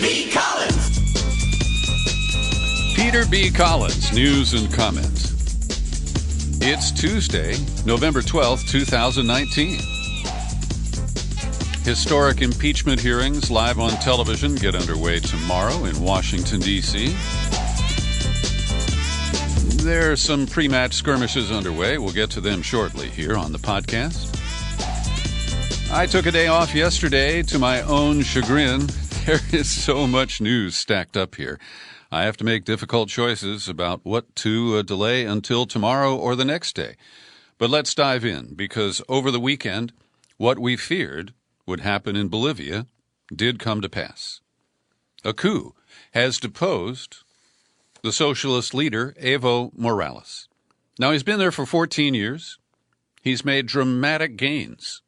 B. Collins. Peter B. Collins, news and comment. It's Tuesday, November 12th, 2019. Historic impeachment hearings live on television get underway tomorrow in Washington, D.C. There are some pre-match skirmishes underway. We'll get to them shortly here on the podcast. I took a day off yesterday to my own chagrin. There is so much news stacked up here. I have to make difficult choices about what to delay until tomorrow or the next day. But let's dive in, because over the weekend, what we feared would happen in Bolivia did come to pass. A coup has deposed the socialist leader, Evo Morales. Now, he's been there for 14 years. He's made dramatic gains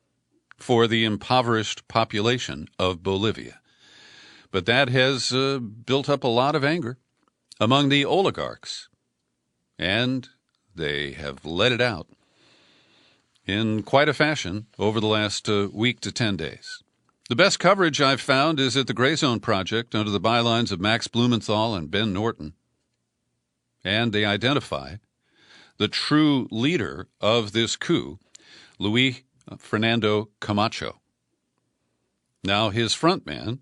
for the impoverished population of Bolivia. But that has built up a lot of anger among the oligarchs, and they have let it out in quite a fashion over the last week to 10 days. The best coverage I've found is at the Gray Zone Project under the bylines of Max Blumenthal and Ben Norton, and they identify the true leader of this coup, Luis Fernando Camacho. Now, his front man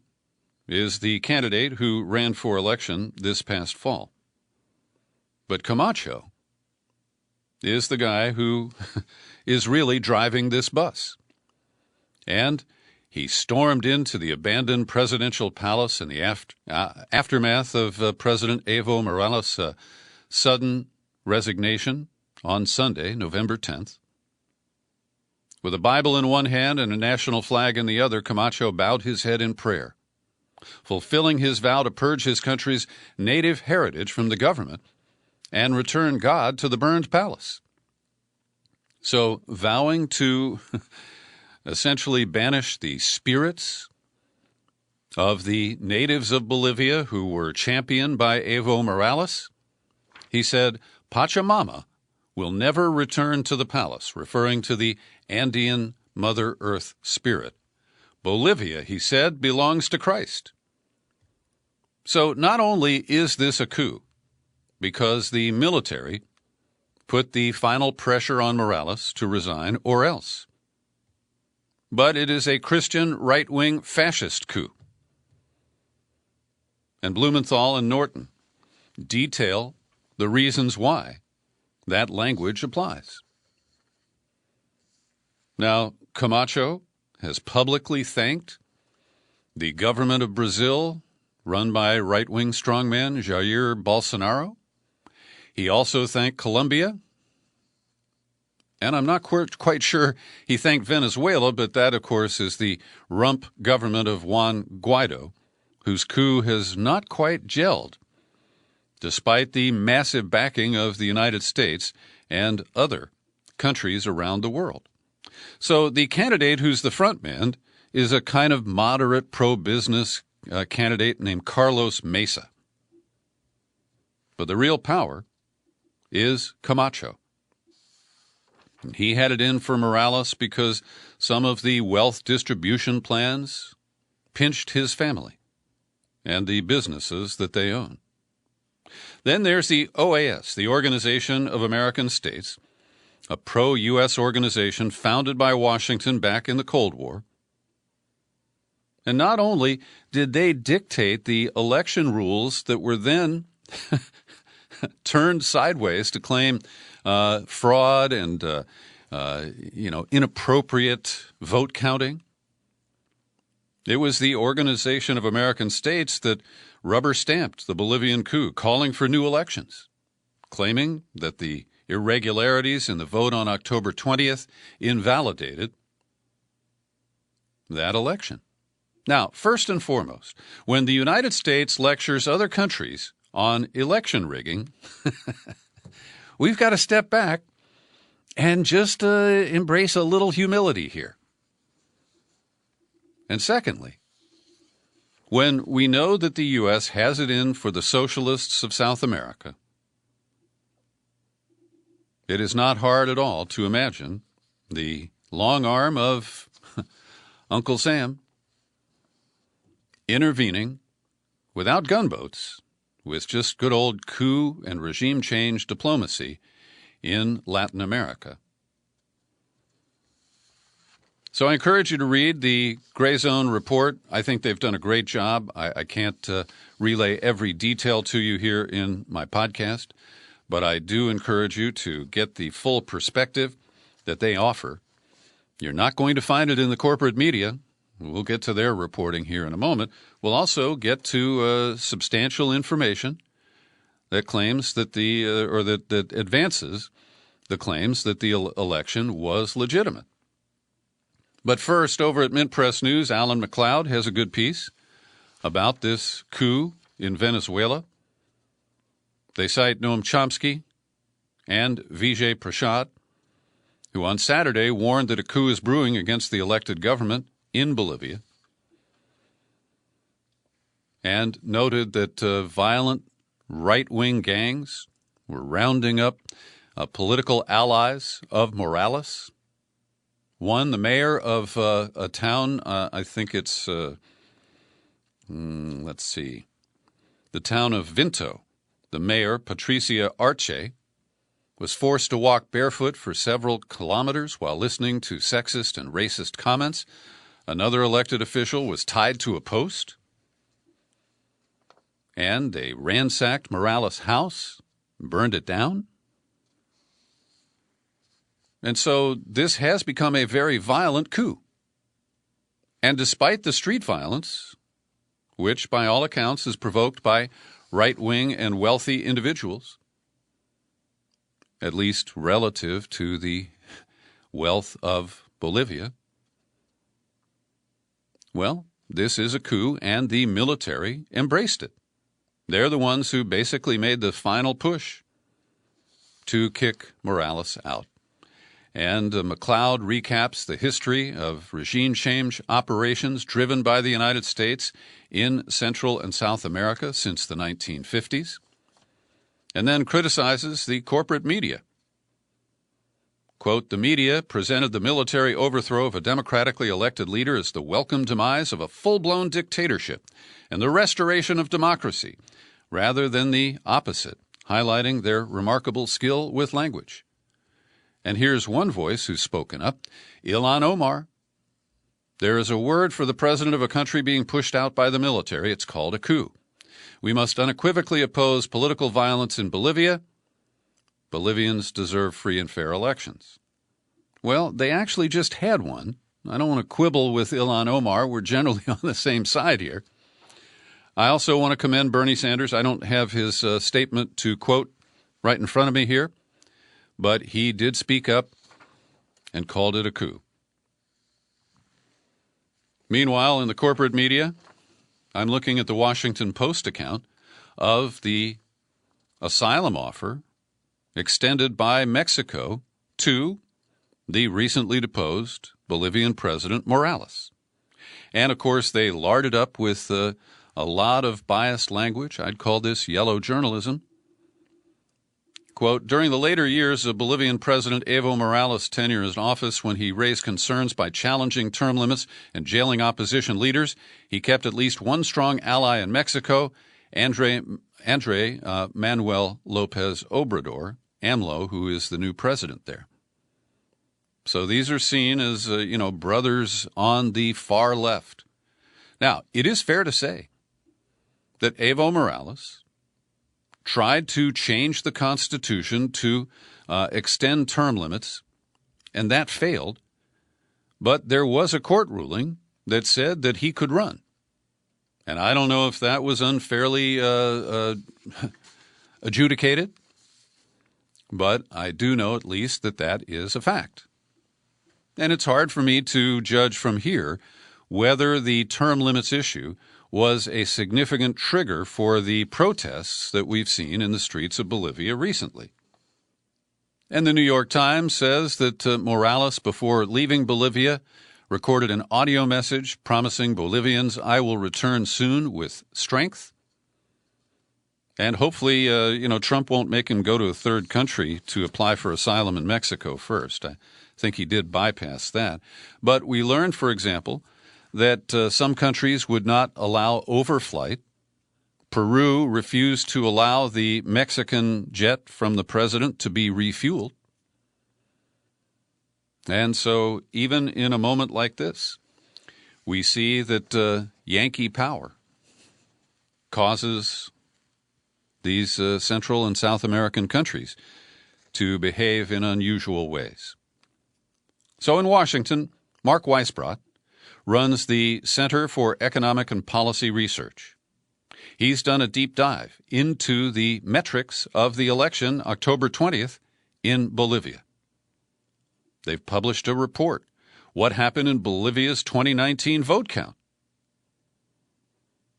is the candidate who ran for election this past fall. But Camacho is the guy who is really driving this bus. And he stormed into the abandoned presidential palace in the aftermath of President Evo Morales' sudden resignation on Sunday, November 10th. With a Bible in one hand and a national flag in the other, Camacho bowed his head in prayer, fulfilling his vow to purge his country's native heritage from the government and return God to the burned palace. So, vowing to essentially banish the spirits of the natives of Bolivia who were championed by Evo Morales, he said, Pachamama will never return to the palace, referring to the Andean Mother Earth spirit. Bolivia, he said, belongs to Christ. So not only is this a coup, because the military put the final pressure on Morales to resign or else, but it is a Christian right-wing fascist coup. And Blumenthal and Norton detail the reasons why that language applies. Now, Camacho has publicly thanked the government of Brazil, run by right-wing strongman Jair Bolsonaro. He also thanked Colombia. And I'm not quite sure he thanked Venezuela, but that, of course, is the rump government of Juan Guaido, whose coup has not quite gelled, despite the massive backing of the United States and other countries around the world. So the candidate who's the front man is a kind of moderate pro-business candidate named Carlos Mesa. But the real power is Camacho. And he had it in for Morales because some of the wealth distribution plans pinched his family and the businesses that they own. Then there's the OAS, the Organization of American States, a pro-U.S. organization founded by Washington back in the Cold War. And not only did they dictate the election rules that were then turned sideways to claim fraud and inappropriate vote counting, it was the Organization of American States that rubber-stamped the Bolivian coup, calling for new elections, claiming that the irregularities in the vote on October 20th invalidated that election. Now, first and foremost, when the United States lectures other countries on election rigging, we've got to step back and just embrace a little humility here. And secondly, when we know that the U.S. has it in for the socialists of South America, it is not hard at all to imagine the long arm of Uncle Sam intervening without gunboats, with just good old coup and regime change diplomacy in Latin America. So I encourage you to read the Gray Zone report. I think they've done a great job. I can't relay every detail to you here in my podcast, but I do encourage you to get the full perspective that they offer. You're not going to find it in the corporate media. We'll get to their reporting here in a moment. We'll also get to substantial information that claims that that advances the claims that the election was legitimate. But first, over at Mint Press News, Alan McLeod has a good piece about this coup in Venezuela. They cite Noam Chomsky and Vijay Prashad, who on Saturday warned that a coup is brewing against the elected government in Bolivia, and noted that violent right-wing gangs were rounding up political allies of Morales. One, the mayor of a town, I think it's, the town of Vinto, the mayor, Patricia Arce, was forced to walk barefoot for several kilometers while listening to sexist and racist comments. Another elected official was tied to a post, and they ransacked Morales' house, burned it down. And so this has become a very violent coup. And despite the street violence, which by all accounts is provoked by right-wing and wealthy individuals, at least relative to the wealth of Bolivia, well, this is a coup, and the military embraced it. They're the ones who basically made the final push to kick Morales out. And McLeod recaps the history of regime change operations driven by the United States in Central and South America since the 1950s, and then criticizes the corporate media. Quote, the media presented the military overthrow of a democratically elected leader as the welcome demise of a full-blown dictatorship and the restoration of democracy, rather than the opposite, highlighting their remarkable skill with language. And here's one voice who's spoken up, Ilhan Omar. There is a word for the president of a country being pushed out by the military. It's called a coup. We must unequivocally oppose political violence in Bolivia. Bolivians deserve free and fair elections. Well, they actually just had one. I don't want to quibble with Ilhan Omar. We're generally on the same side here. I also want to commend Bernie Sanders. I don't have his statement to quote right in front of me here, but he did speak up and called it a coup. Meanwhile, in the corporate media, I'm looking at the Washington Post account of the asylum offer extended by Mexico to the recently deposed Bolivian President Morales. And, of course, they larded up with a lot of biased language. I'd call this yellow journalism. Quote, during the later years of Bolivian President Evo Morales' tenure in office, when he raised concerns by challenging term limits and jailing opposition leaders, he kept at least one strong ally in Mexico, Andre Manuel Lopez Obrador, AMLO, who is the new president there. So these are seen as, brothers on the far left. Now, it is fair to say that Evo Morales tried to change the Constitution to extend term limits, and that failed. But there was a court ruling that said that he could run. And I don't know if that was unfairly adjudicated, but I do know at least that that is a fact. And it's hard for me to judge from here whether the term limits issue was a significant trigger for the protests that we've seen in the streets of Bolivia recently. And the New York Times says that Morales, before leaving Bolivia, recorded an audio message promising Bolivians, I will return soon with strength. And hopefully, Trump won't make him go to a third country to apply for asylum in Mexico first. I think he did bypass that. But we learned, for example, that some countries would not allow overflight Peru refused to allow the Mexican jet from the president to be refueled. And so even in a moment like this, we see that Yankee power causes these Central and South American countries to behave in unusual ways. So in Washington, Mark Weisbrot runs the Center for Economic and Policy Research. He's done a deep dive into the metrics of the election October 20th in Bolivia. They've published a report, What Happened in Bolivia's 2019 Vote Count.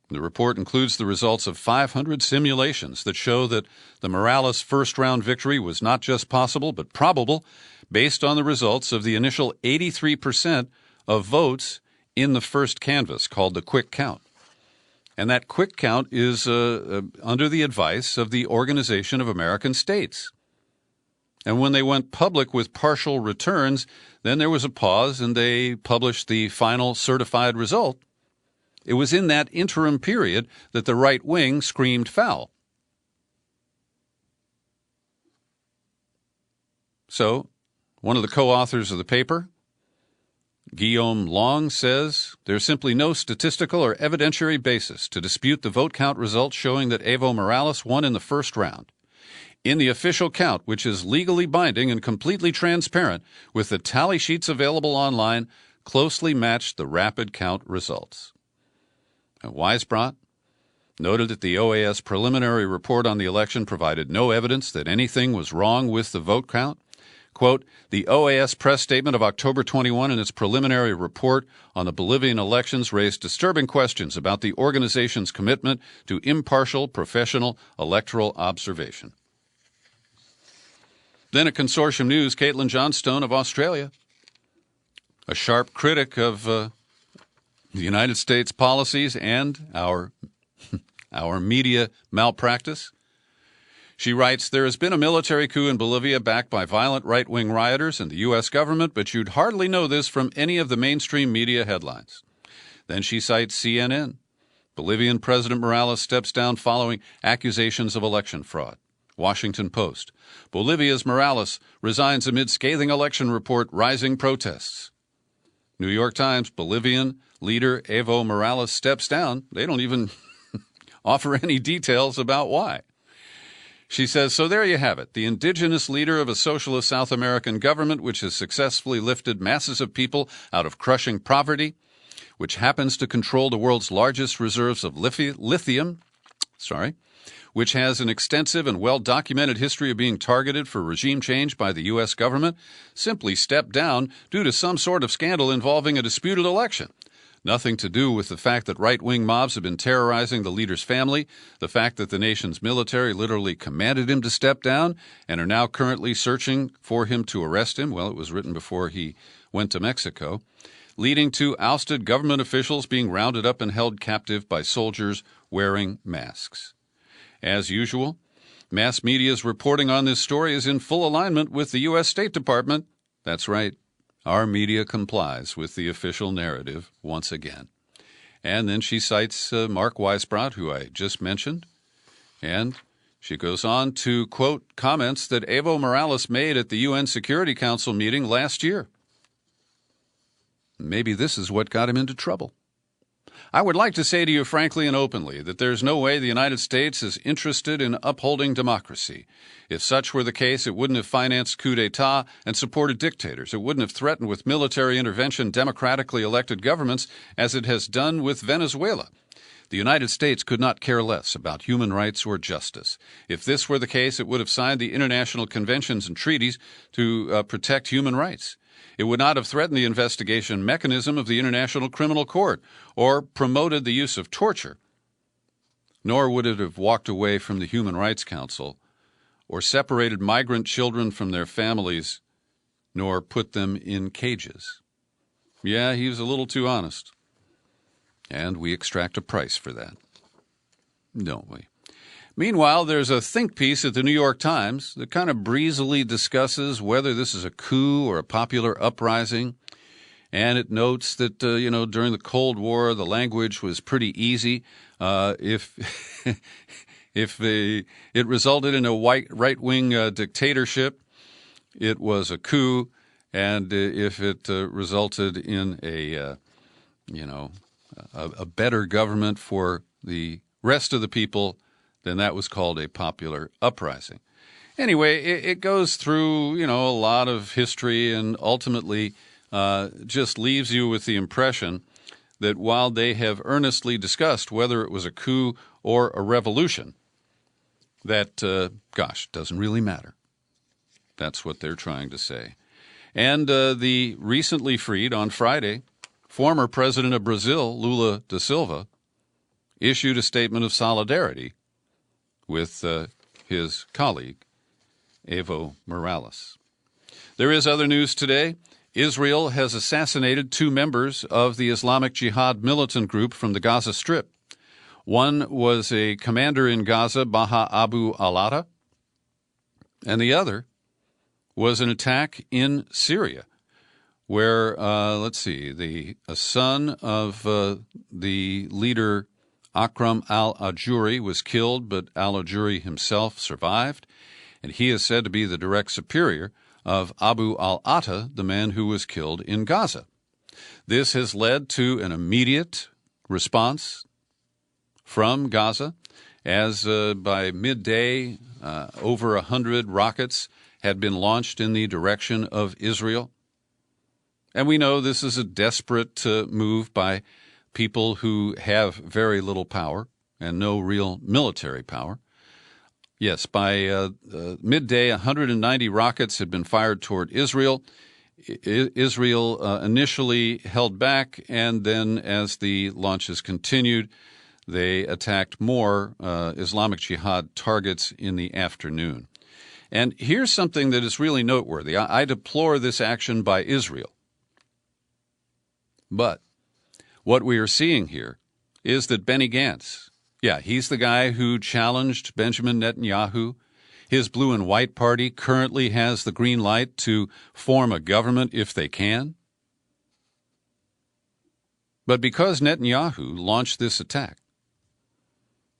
The report includes the results of 500 simulations that show that the Morales first-round victory was not just possible but probable based on the results of the initial 83% of votes in the first canvass called the quick count. And that quick count is under the advice of the Organization of American States. And when they went public with partial returns, then there was a pause and they published the final certified result. It was in that interim period that the right wing screamed foul. So, one of the co-authors of the paper, Guillaume Long, says there's simply no statistical or evidentiary basis to dispute the vote count results showing that Evo Morales won in the first round. In the official count, which is legally binding and completely transparent, with the tally sheets available online, closely matched the rapid count results. Weisbrot noted that the OAS preliminary report on the election provided no evidence that anything was wrong with the vote count. Quote, the OAS press statement of October 21 in its preliminary report on the Bolivian elections raised disturbing questions about the organization's commitment to impartial, professional electoral observation. Then at Consortium News, Caitlin Johnstone of Australia, a sharp critic of the United States policies and our media malpractice. She writes, there has been a military coup in Bolivia backed by violent right-wing rioters and the U.S. government, but you'd hardly know this from any of the mainstream media headlines. Then she cites CNN. Bolivian President Morales steps down following accusations of election fraud. Washington Post. Bolivia's Morales resigns amid scathing election report, rising protests. New York Times. Bolivian leader Evo Morales steps down. They don't even offer any details about why. She says, so there you have it, the indigenous leader of a socialist South American government which has successfully lifted masses of people out of crushing poverty, which happens to control the world's largest reserves of lithium, which has an extensive and well-documented history of being targeted for regime change by the U.S. government, simply stepped down due to some sort of scandal involving a disputed election. Nothing to do with the fact that right-wing mobs have been terrorizing the leader's family, the fact that the nation's military literally commanded him to step down and are now currently searching for him to arrest him. Well, it was written before he went to Mexico, leading to ousted government officials being rounded up and held captive by soldiers wearing masks. As usual, mass media's reporting on this story is in full alignment with the U.S. State Department. That's right. Our media complies with the official narrative once again. And then she cites Mark Weisbrot, who I just mentioned, and she goes on to quote comments that Evo Morales made at the UN Security Council meeting last year. Maybe this is what got him into trouble. I would like to say to you frankly and openly that there's no way the United States is interested in upholding democracy. If such were the case, it wouldn't have financed coup d'etat and supported dictators. It wouldn't have threatened with military intervention democratically elected governments as it has done with Venezuela. The United States could not care less about human rights or justice. If this were the case, it would have signed the international conventions and treaties to protect human rights. It would not have threatened the investigation mechanism of the International Criminal Court or promoted the use of torture, nor would it have walked away from the Human Rights Council or separated migrant children from their families, nor put them in cages. Yeah, he was a little too honest. And we extract a price for that, don't we? Meanwhile, there's a think piece at the New York Times that kind of breezily discusses whether this is a coup or a popular uprising. And it notes that, during the Cold War, the language was pretty easy. If if it resulted in a right-wing dictatorship, it was a coup, and if it resulted in a better government for the rest of the people, then that was called a popular uprising. Anyway, it goes through, a lot of history and ultimately just leaves you with the impression that while they have earnestly discussed whether it was a coup or a revolution, that, doesn't really matter. That's what they're trying to say. And the recently freed, on Friday, former president of Brazil, Lula da Silva, issued a statement of solidarity with his colleague, Evo Morales. There is other news today. Israel has assassinated 2 members of the Islamic Jihad militant group from the Gaza Strip. One was a commander in Gaza, Baha Abu al-Ata, and the other was an attack in Syria, where, a son of the leader Akram al-Ajuri was killed, but al-Ajuri himself survived, and he is said to be the direct superior of Abu al-Ata, the man who was killed in Gaza. This has led to an immediate response from Gaza, as by midday, over 100 rockets had been launched in the direction of Israel. And we know this is a desperate move by people who have very little power and no real military power. Yes, by midday, 190 rockets had been fired toward Israel. Israel initially held back, and then as the launches continued, they attacked more Islamic Jihad targets in the afternoon. And here's something that is really noteworthy. I deplore this action by Israel. But what we are seeing here is that Benny Gantz, he's the guy who challenged Benjamin Netanyahu. His blue and white party currently has the green light to form a government if they can. But because Netanyahu launched this attack,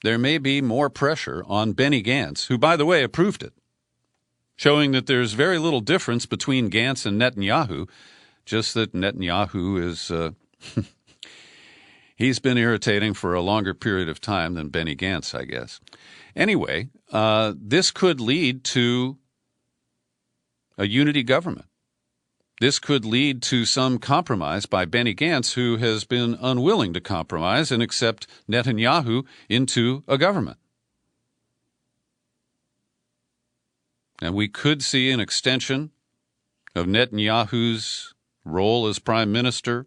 there may be more pressure on Benny Gantz, who, by the way, approved it, showing that there's very little difference between Gantz and Netanyahu, just that Netanyahu is he's been irritating for a longer period of time than Benny Gantz, I guess. Anyway, this could lead to a unity government. This could lead to some compromise by Benny Gantz, who has been unwilling to compromise and accept Netanyahu into a government. And we could see an extension of Netanyahu's role as prime minister,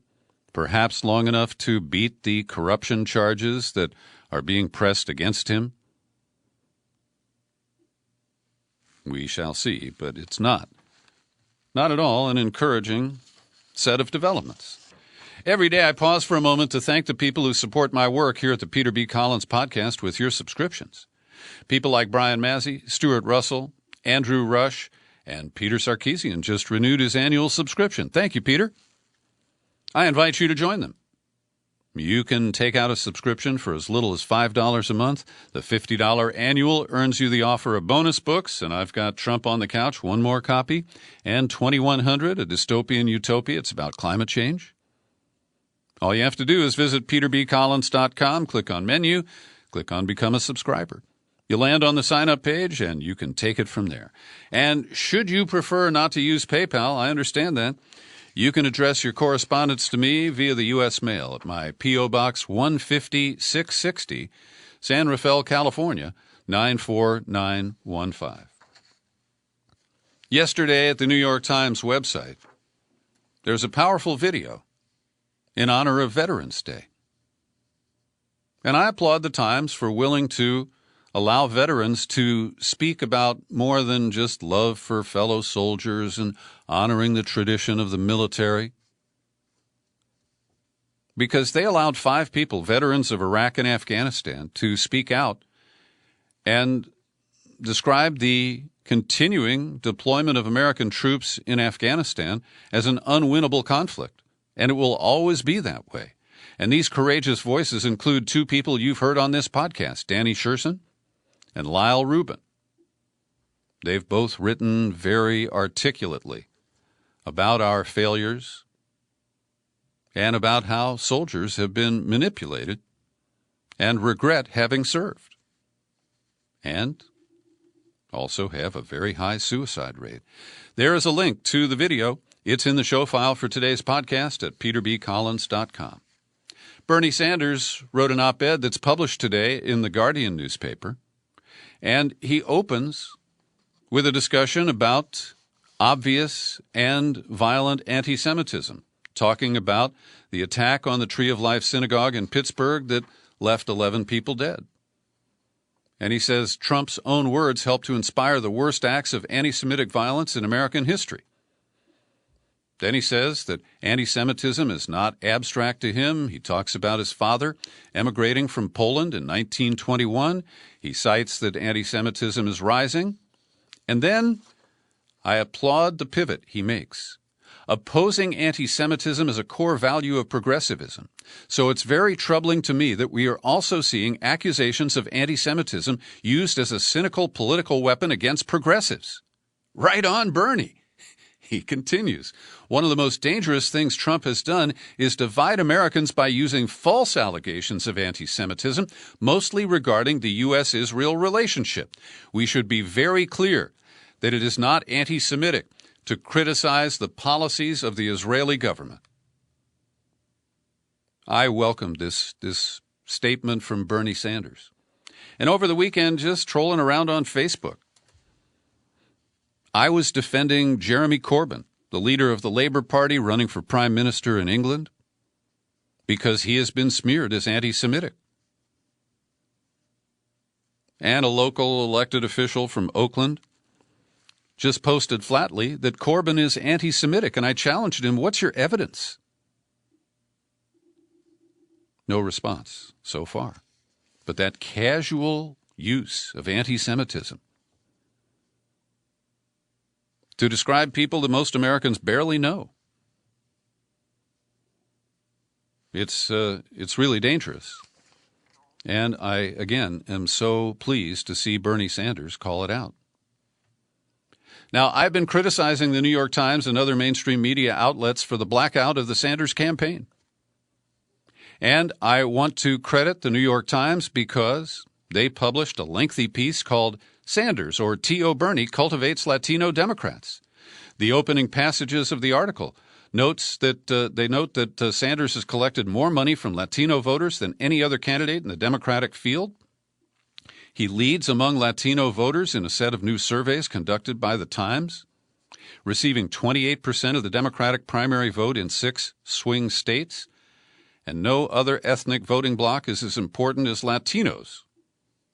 perhaps long enough to beat the corruption charges that are being pressed against him. We shall see, but it's not at all an encouraging set of developments. Every day I pause for a moment to thank the people who support my work here at the Peter B. Collins Podcast with your subscriptions. People like Brian Mazzy, Stuart Russell, Andrew Rush, and Peter Sarkeesian just renewed his annual subscription. Thank you, Peter. I invite you to join them. You can take out a subscription for as little as $5 a month. The $50 annual earns you the offer of bonus books, and I've got Trump on the Couch, one more copy, and 2100, a dystopian utopia. It's about climate change. All you have to do is visit peterbcollins.com, click on menu, click on Become a Subscriber. You land on the sign-up page, and you can take it from there. And should you prefer not to use PayPal, I understand that, you can address your correspondence to me via the U.S. mail at my P.O. Box 150-660, San Rafael, California, 94915. Yesterday at the New York Times website, there's a powerful video in honor of Veterans Day. And I applaud the Times for willing to allow veterans to speak about more than just love for fellow soldiers and honoring the tradition of the military. Because they allowed 5 people, veterans of Iraq and Afghanistan, to speak out and describe the continuing deployment of American troops in Afghanistan as an unwinnable conflict. And it will always be that way. And these courageous voices include two people you've heard on this podcast, Danny Sherson and Lyle Rubin. They've both written very articulately about our failures and about how soldiers have been manipulated and regret having served, and also have a very high suicide rate. There is a link to the video. It's in the show file for today's podcast at peterbcollins.com. Bernie Sanders wrote an op-ed that's published today in the Guardian newspaper, and he opens with a discussion about obvious and violent anti-Semitism, talking about the attack on the Tree of Life synagogue in Pittsburgh that left 11 people dead. And he says Trump's own words helped to inspire the worst acts of anti-Semitic violence in American history. Then he says that anti-Semitism is not abstract to him. He talks about his father emigrating from Poland in 1921. He cites that anti-Semitism is rising. And then I applaud the pivot he makes. Opposing anti-Semitism is a core value of progressivism. So it's very troubling to me that we are also seeing accusations of anti-Semitism used as a cynical political weapon against progressives. Right on, Bernie. He continues, one of the most dangerous things Trump has done is divide Americans by using false allegations of anti-Semitism, mostly regarding the U.S.-Israel relationship. We should be very clear that it is not anti-Semitic to criticize the policies of the Israeli government. I welcome this statement from Bernie Sanders. And over the weekend, just trolling around on Facebook, I was defending Jeremy Corbyn, the leader of the Labour Party running for Prime Minister in England, because he has been smeared as anti-Semitic. And a local elected official from Oakland just posted flatly that Corbyn is anti-Semitic, and I challenged him, what's your evidence? No response so far. But that casual use of anti-Semitism to describe people that most Americans barely know, it's really dangerous. And I, again, am so pleased to see Bernie Sanders call it out. Now, I've been criticizing the New York Times and other mainstream media outlets for the blackout of the Sanders campaign. And I want to credit the New York Times because they published a lengthy piece called Sanders, or T.O. Bernie, Cultivates Latino Democrats. The opening passages of the article note that Sanders has collected more money from Latino voters than any other candidate in the Democratic field. He leads among Latino voters in a set of new surveys conducted by the Times, receiving 28% of the Democratic primary vote in 6 swing states, and no other ethnic voting bloc is as important as Latinos,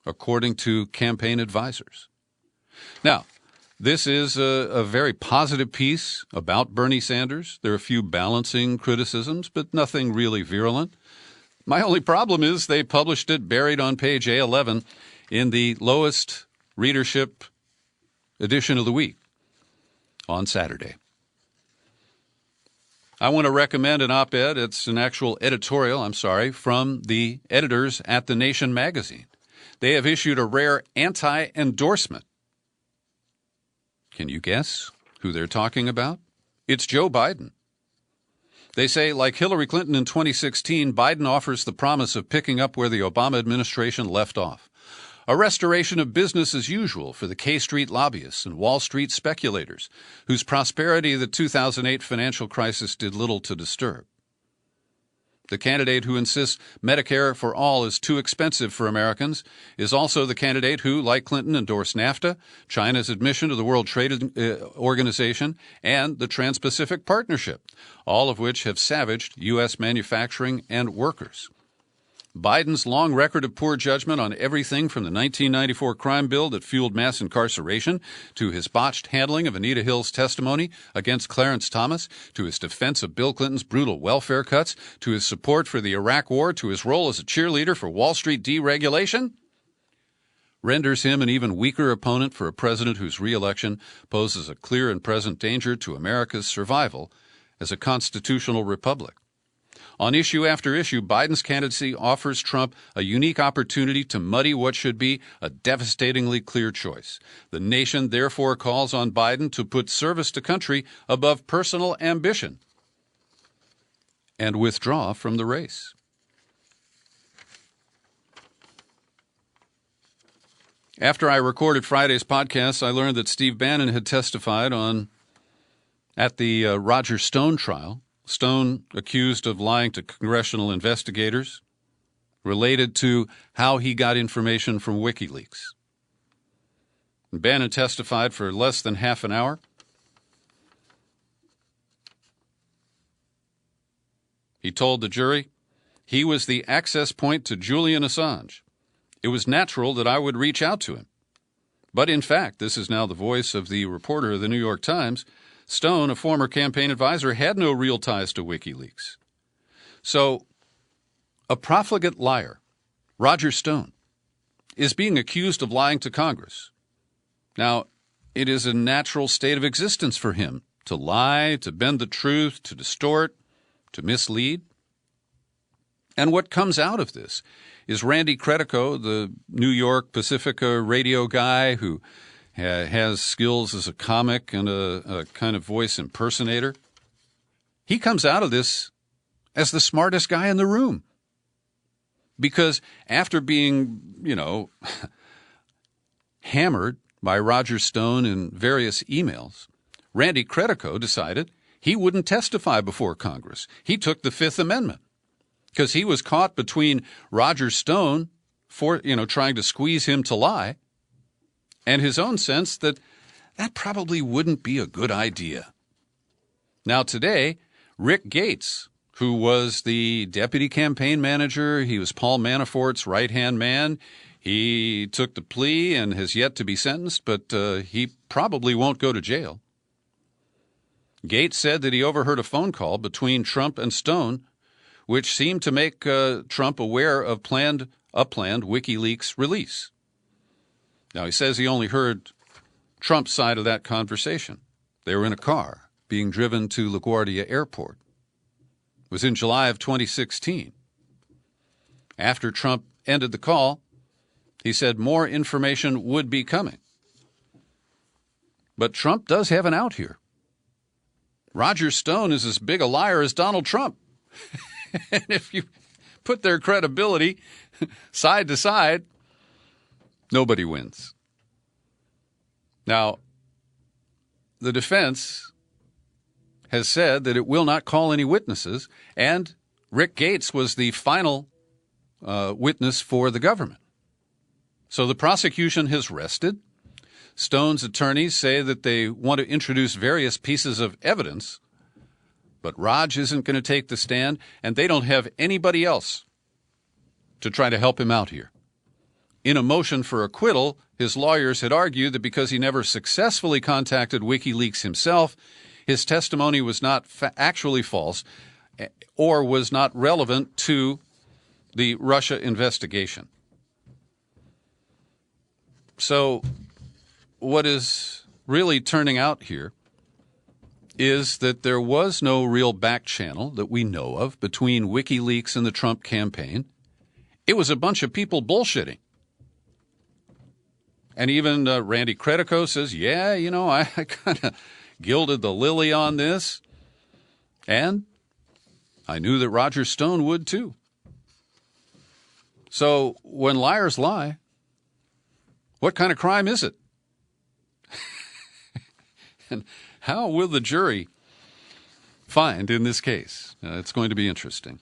according to campaign advisors. Now, this is a very positive piece about Bernie Sanders. There are a few balancing criticisms, but nothing really virulent. My only problem is they published it buried on page A11 in the lowest readership edition of the week on Saturday. I want to recommend an op-ed. It's an actual editorial, from the editors at The Nation magazine. They have issued a rare anti-endorsement. Can you guess who they're talking about? It's Joe Biden. They say, like Hillary Clinton in 2016, Biden offers the promise of picking up where the Obama administration left off. A restoration of business as usual for the K Street lobbyists and Wall Street speculators, whose prosperity the 2008 financial crisis did little to disturb. The candidate who insists Medicare for all is too expensive for Americans is also the candidate who, like Clinton, endorsed NAFTA, China's admission to the World Trade Organization, and the Trans-Pacific Partnership, all of which have savaged U.S. manufacturing and workers. Biden's long record of poor judgment on everything from the 1994 crime bill that fueled mass incarceration to his botched handling of Anita Hill's testimony against Clarence Thomas, to his defense of Bill Clinton's brutal welfare cuts, to his support for the Iraq War, to his role as a cheerleader for Wall Street deregulation, renders him an even weaker opponent for a president whose re-election poses a clear and present danger to America's survival as a constitutional republic. On issue after issue, Biden's candidacy offers Trump a unique opportunity to muddy what should be a devastatingly clear choice. The nation therefore calls on Biden to put service to country above personal ambition and withdraw from the race. After I recorded Friday's podcast, I learned that Steve Bannon had testified at the Roger Stone trial. Stone accused of lying to congressional investigators related to how he got information from WikiLeaks. Bannon testified for less than half an hour. He told the jury he was the access point to Julian Assange. It was natural that I would reach out to him. But in fact, this is now the voice of the reporter of the New York Times, Stone, a former campaign advisor, had no real ties to WikiLeaks. So, a profligate liar, Roger Stone, is being accused of lying to Congress. Now, it is a natural state of existence for him to lie, to bend the truth, to distort, to mislead. And what comes out of this is Randy Credico, the New York Pacifica radio guy who has skills as a comic and a kind of voice impersonator. He comes out of this as the smartest guy in the room. Because after being, hammered by Roger Stone in various emails, Randy Credico decided he wouldn't testify before Congress. He took the Fifth Amendment because he was caught between Roger Stone trying to squeeze him to lie and his own sense that probably wouldn't be a good idea. Now today, Rick Gates, who was the deputy campaign manager, he was Paul Manafort's right-hand man, he took the plea and has yet to be sentenced, but he probably won't go to jail. Gates said that he overheard a phone call between Trump and Stone, which seemed to make Trump aware of a planned WikiLeaks release. Now, he says he only heard Trump's side of that conversation. They were in a car being driven to LaGuardia Airport. It was in July of 2016. After Trump ended the call, he said more information would be coming. But Trump does have an out here. Roger Stone is as big a liar as Donald Trump. And if you put their credibility side to side, nobody wins. Now, the defense has said that it will not call any witnesses, and Rick Gates was the final witness for the government. So the prosecution has rested. Stone's attorneys say that they want to introduce various pieces of evidence, but Raj isn't going to take the stand, and they don't have anybody else to try to help him out here. In a motion for acquittal, his lawyers had argued that because he never successfully contacted WikiLeaks himself, his testimony was not actually false or was not relevant to the Russia investigation. So what is really turning out here is that there was no real back channel that we know of between WikiLeaks and the Trump campaign. It was a bunch of people bullshitting. And even Randy Credico says, I kind of gilded the lily on this. And I knew that Roger Stone would too. So when liars lie, what kind of crime is it? And how will the jury find in this case? It's going to be interesting.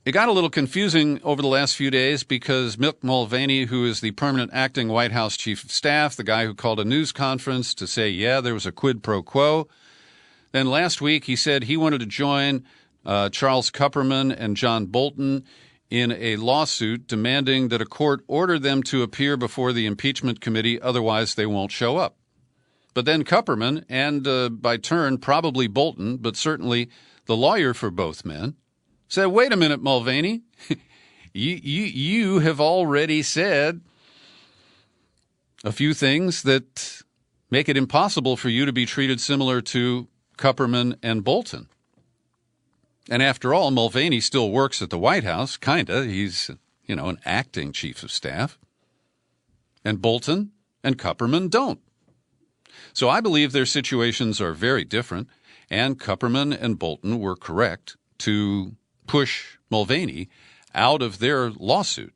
It got a little confusing over the last few days because Mick Mulvaney, who is the permanent acting White House chief of staff, the guy who called a news conference to say, there was a quid pro quo. Then last week he said he wanted to join Charles Kupperman and John Bolton in a lawsuit demanding that a court order them to appear before the impeachment committee, otherwise they won't show up. But then Kupperman and, by turn, probably Bolton, but certainly the lawyer for both men, said, wait a minute, Mulvaney, you have already said a few things that make it impossible for you to be treated similar to Kupperman and Bolton. And after all, Mulvaney still works at the White House, kinda. He's, an acting chief of staff. And Bolton and Kupperman don't. So I believe their situations are very different, and Kupperman and Bolton were correct to push Mulvaney out of their lawsuit.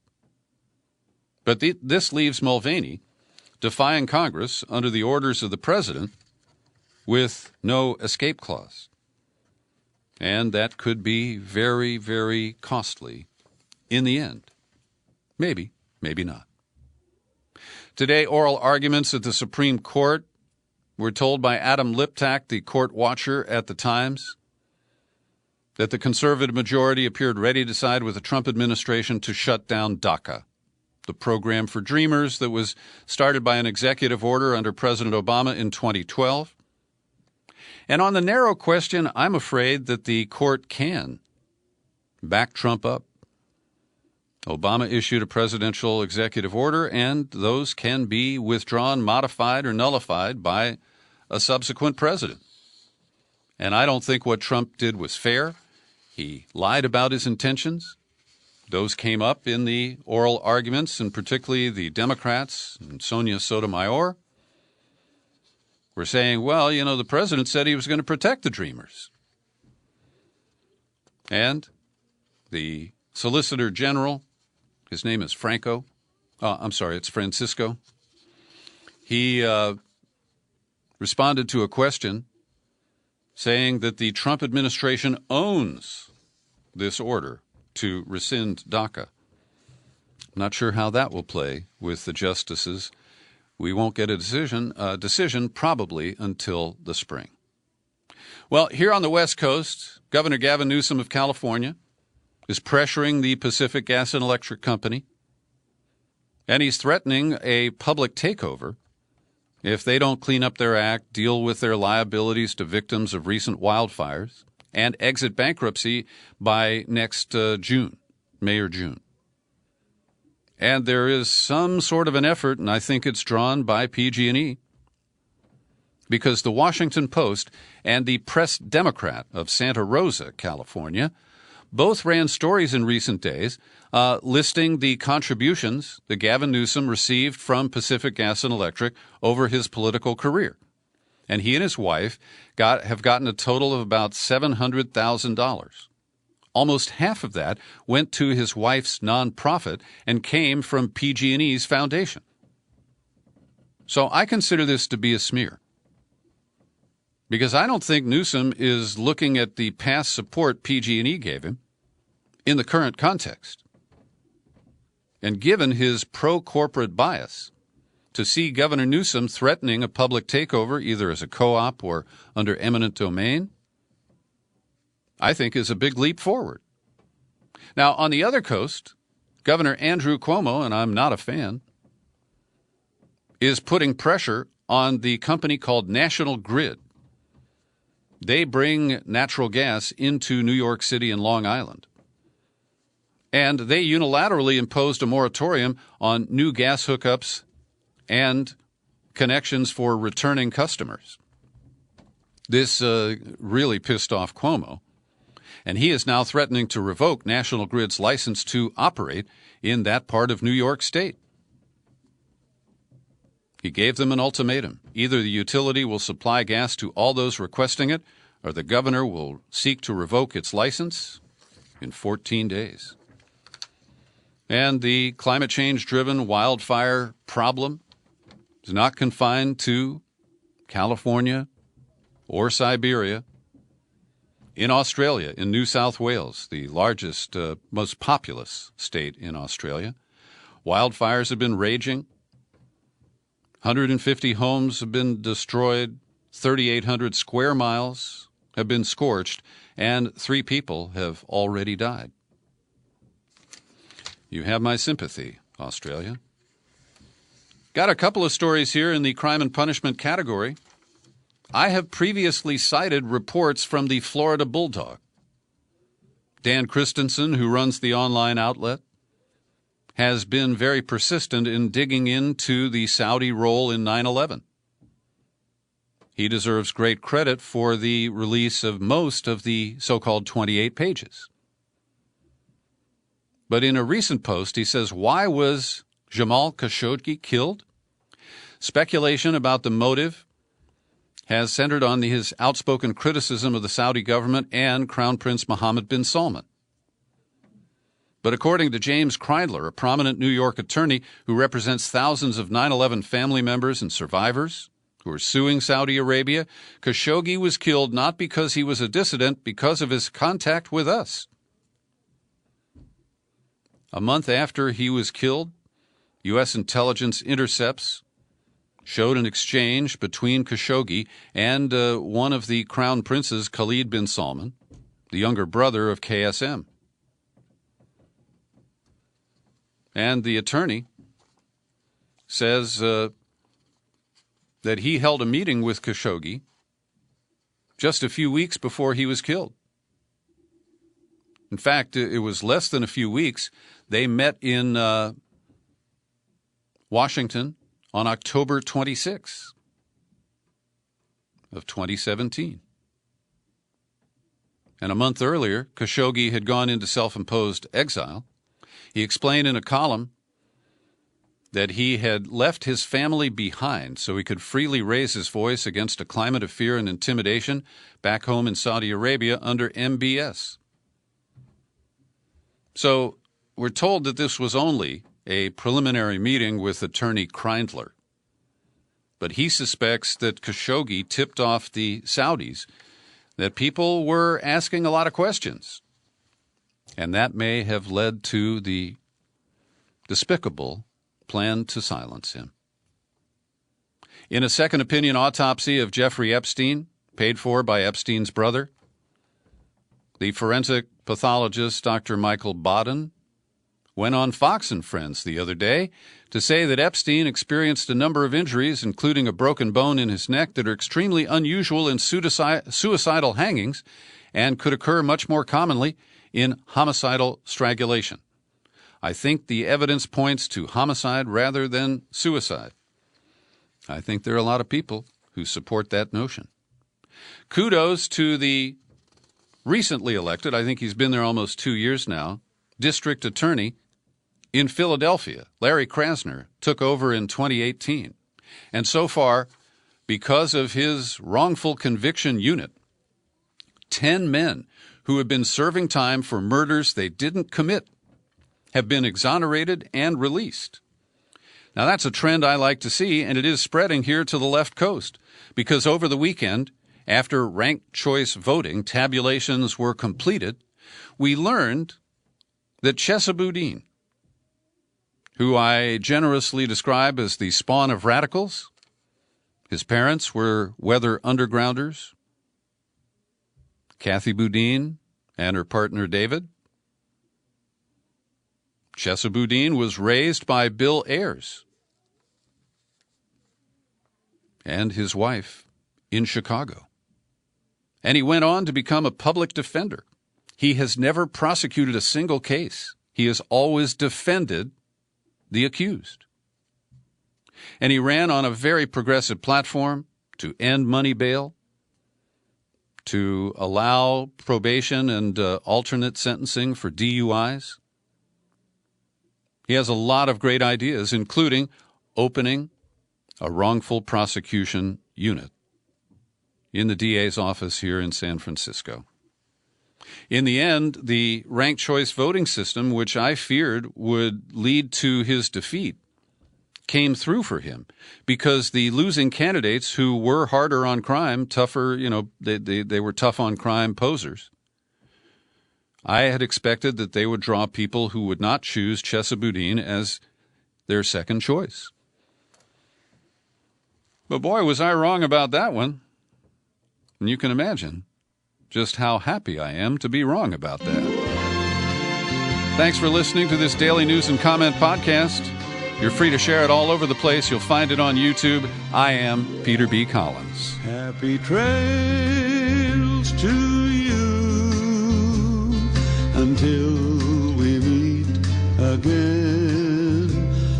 But this leaves Mulvaney defying Congress under the orders of the president with no escape clause. And that could be very, very costly in the end. Maybe, maybe not. Today, oral arguments at the Supreme Court were told by Adam Liptak, the court watcher at the Times, that the conservative majority appeared ready to side with the Trump administration to shut down DACA, the program for dreamers that was started by an executive order under President Obama in 2012. And on the narrow question, I'm afraid that the court can back Trump up. Obama issued a presidential executive order, and those can be withdrawn, modified, or nullified by a subsequent president. And I don't think what Trump did was fair. He lied about his intentions. Those came up in the oral arguments, and particularly the Democrats and Sonia Sotomayor were saying, well, the president said he was going to protect the dreamers. And the Solicitor General, his name is Francisco. He responded to a question saying that the Trump administration owns this order to rescind DACA. I'm not sure how that will play with the justices. We won't get a decision probably until the spring. Well, here on the West Coast, Governor Gavin Newsom of California is pressuring the Pacific Gas and Electric Company, and he's threatening a public takeover if they don't clean up their act, deal with their liabilities to victims of recent wildfires, and exit bankruptcy by next June, May or June. And there is some sort of an effort, and I think it's drawn by PG&E, because the Washington Post and the Press Democrat of Santa Rosa, California, both ran stories in recent days listing the contributions that Gavin Newsom received from Pacific Gas and Electric over his political career. And he and his wife have gotten a total of about $700,000. Almost half of that went to his wife's nonprofit and came from PG&E's foundation. So I consider this to be a smear, because I don't think Newsom is looking at the past support PG&E gave him in the current context. And given his pro-corporate bias, to see Governor Newsom threatening a public takeover either as a co-op or under eminent domain, I think is a big leap forward. Now, on the other coast, Governor Andrew Cuomo, and I'm not a fan, is putting pressure on the company called National Grid. They bring natural gas into New York City and Long Island. And they unilaterally imposed a moratorium on new gas hookups and connections for returning customers. This really pissed off Cuomo, and he is now threatening to revoke National Grid's license to operate in that part of New York State. He gave them an ultimatum. Either the utility will supply gas to all those requesting it, or the governor will seek to revoke its license in 14 days. And the climate change-driven wildfire problem is not confined to California or Siberia. In Australia, in New South Wales, the largest, most populous state in Australia, wildfires have been raging. 150 homes have been destroyed, 3,800 square miles have been scorched, and 3 people have already died. You have my sympathy, Australia. Got a couple of stories here in the crime and punishment category. I have previously cited reports from the Florida Bulldog. Dan Christensen, who runs the online outlet, has been very persistent in digging into the Saudi role in 9/11. he deserves great credit for the release of most of the so-called 28 pages. But in a recent post, he says, why was Jamal Khashoggi killed? Speculation about the motive has centered on his outspoken criticism of the Saudi government and Crown Prince Mohammed bin Salman. But according to James Kreindler, a prominent New York attorney who represents thousands of 9/11 family members and survivors who are suing Saudi Arabia, Khashoggi was killed not because he was a dissident, because of his contact with us. A month after he was killed, U.S. intelligence intercepts showed an exchange between Khashoggi and one of the crown princes, Khalid bin Salman, the younger brother of KSM. And the attorney says that he held a meeting with Khashoggi just a few weeks before he was killed. In fact, it was less than a few weeks. They met in Washington on October 26 of 2017. And a month earlier, Khashoggi had gone into self-imposed exile. He explained in a column that he had left his family behind so he could freely raise his voice against a climate of fear and intimidation back home in Saudi Arabia under MBS. So we're told that this was only a preliminary meeting with attorney Kreindler. But he suspects that Khashoggi tipped off the Saudis that people were asking a lot of questions. And that may have led to the despicable plan to silence him. In a second opinion autopsy of Jeffrey Epstein, paid for by Epstein's brother, the forensic pathologist Dr. Michael Baden went on Fox and Friends the other day to say that Epstein experienced a number of injuries, including a broken bone in his neck, that are extremely unusual in suicidal hangings and could occur much more commonly in homicidal strangulation. I think the evidence points to homicide rather than suicide. I think there are a lot of people who support that notion. Kudos to the recently elected, I think he's been there almost 2 years now, district attorney in Philadelphia. Larry Krasner took over in 2018. And so far, because of his wrongful conviction unit, 10 men who have been serving time for murders they didn't commit have been exonerated and released. Now, that's a trend I like to see, and it is spreading here to the left coast, because over the weekend, after ranked choice voting tabulations were completed, we learned that Chesa Boudin, who I generously describe as the spawn of radicals, his parents were weather undergrounders, Kathy Boudin and her partner David. Chesa Boudin was raised by Bill Ayers and his wife in Chicago. And he went on to become a public defender. He has never prosecuted a single case. He has always defended the accused. And he ran on a very progressive platform to end money bail, to allow probation and alternate sentencing for DUIs. He has a lot of great ideas, including opening a wrongful prosecution unit in the DA's office here in San Francisco. In the end, the ranked choice voting system, which I feared would lead to his defeat, came through for him because the losing candidates who were harder on crime, tougher, they were tough on crime posers. I had expected that they would draw people who would not choose Chesa Boudin as their second choice. But boy, was I wrong about that one. And you can imagine just how happy I am to be wrong about that. Thanks for listening to this daily news and comment podcast. You're free to share it all over the place. You'll find it on YouTube. I am Peter B. Collins. Happy trails to you until we meet again.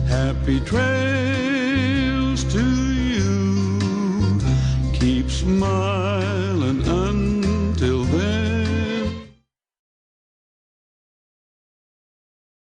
Happy trails to you. Keep smile.